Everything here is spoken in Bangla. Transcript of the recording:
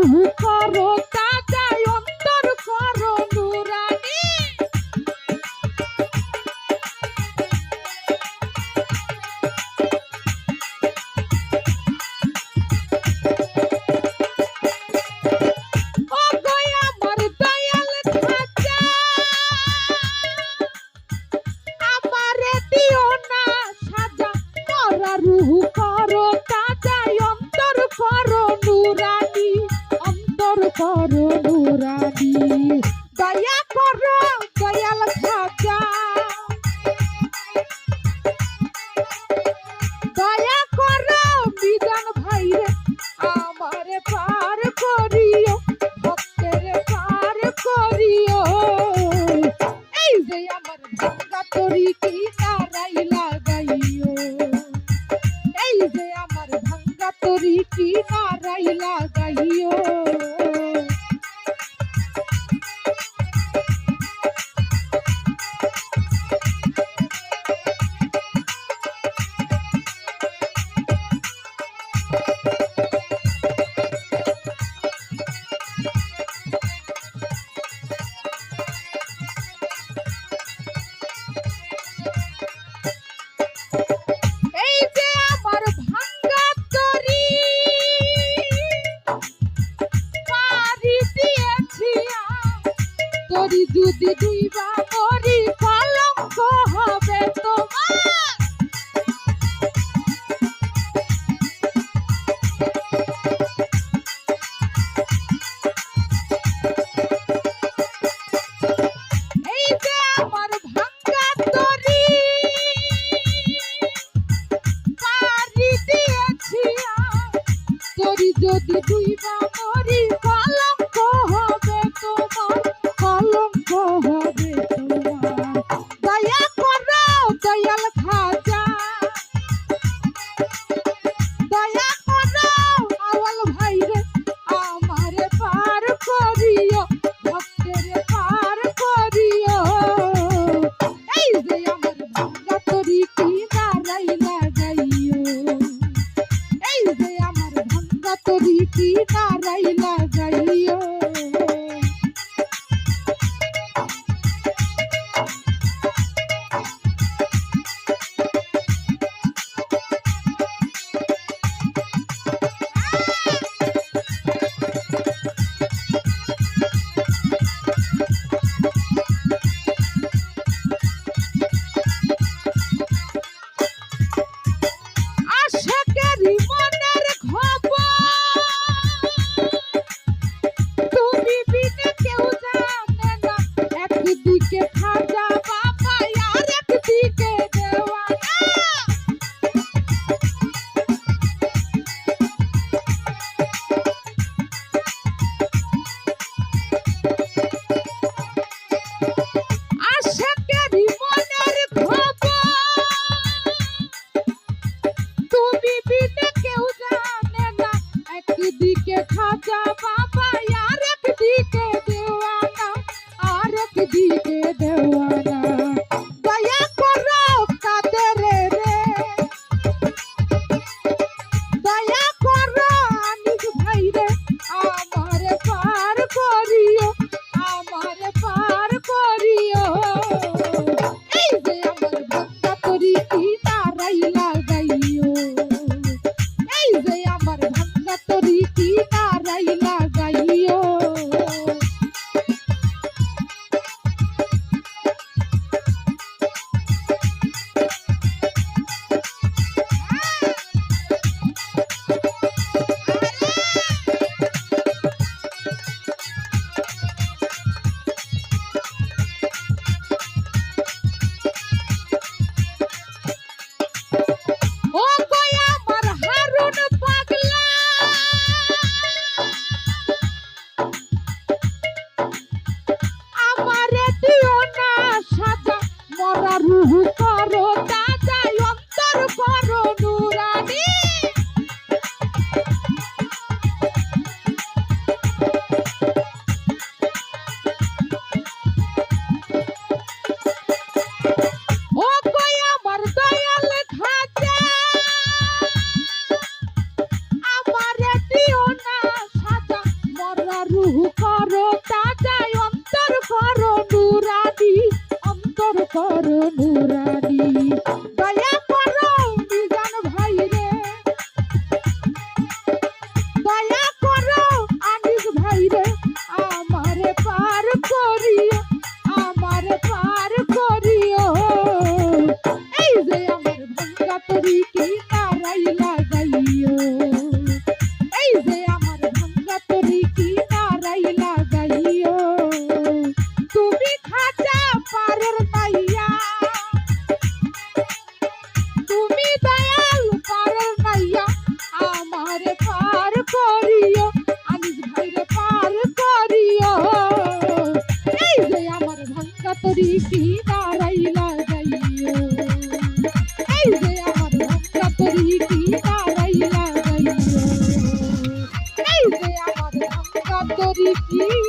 রুহু করো তাজা অন্তর করো নুরানি ও গো আমার দয়াল খাজা আমারে দিও না সাজা মরা রুহু করো তাজা অন্তর করো নুরানি অন্তর করো নুরানি দয়া করো দয়াল খাজা দয়া করো বিধান ভাইরে আমারে পার করিও ভক্তের পার করিও এই যে আমার ভাঙ্গা তরি কি নারাই লাগাইও এই যে আমার ভাঙ্গা তরি কি নারাই লাগাইও এই যে আমার ভাঙ্গা তরি পারি দিয়েছি তরি যদি দুইবা মরি কলঙ্ক হবে তোমার এই যে আমার ভাঙ্গা তরি পারি দিয়েছি তরি যদি দুইবা মরি কলঙ্ক হবে তোমার কলঙ্ক হবে তোমার দয়া করো দয়াল খাজা দয়া করো আওয়াল ভাইরে আমারে পার করিও ভক্তের পার করিও এই যে আমার ভাঙ্গা তরি কি নারাই লাগাইও এই যে আমার ভাঙ্গা তরি কি নারাই লাগাইও আশাকেরি মনের খবর তুমি বিনে কেউ জানে না একদিকে খাজা বাবা আর একদিকে দেওয়ানা আশাকেরি মনের খবর তুমি বিনে কেউ জানে না একদিকে খাজা বাবা আর একদিকে দেওয়ানা আর একদিকে দেওয়ানা দয়া করো কাদের রে দয়া করো আনিস ভাইরে আমারে পার করিও আমারে পার করিও এই যে আমার ভাঙ্গা তরি কি নারাই লাগাইও এই যে আমার ভাঙ্গা তরি কি নুরানি দয়া করো মিজান ভাই রে দয়া করো আনিস ভাই রে আমারে পার করিও আমারে পার করিও এই যে আমার ভাঙ্গা তরি কি নারাই লাগাইও এই যে আমার ভাঙ্গা তরি কি নারাই লাগাইও তুমি খাঁচা পারের নাইয়া তুমি দয়াল পারের নাইয়া আমারে পার করিও আনিস ভাইরে পার করিও এই যে আমার ভাঙ্গা তরি কি নারাই লাগাইও এই যে আমার ভাঙ্গা তরি কি নারাই লাগাইও এই যে আমার ভাঙ্গা তরি কি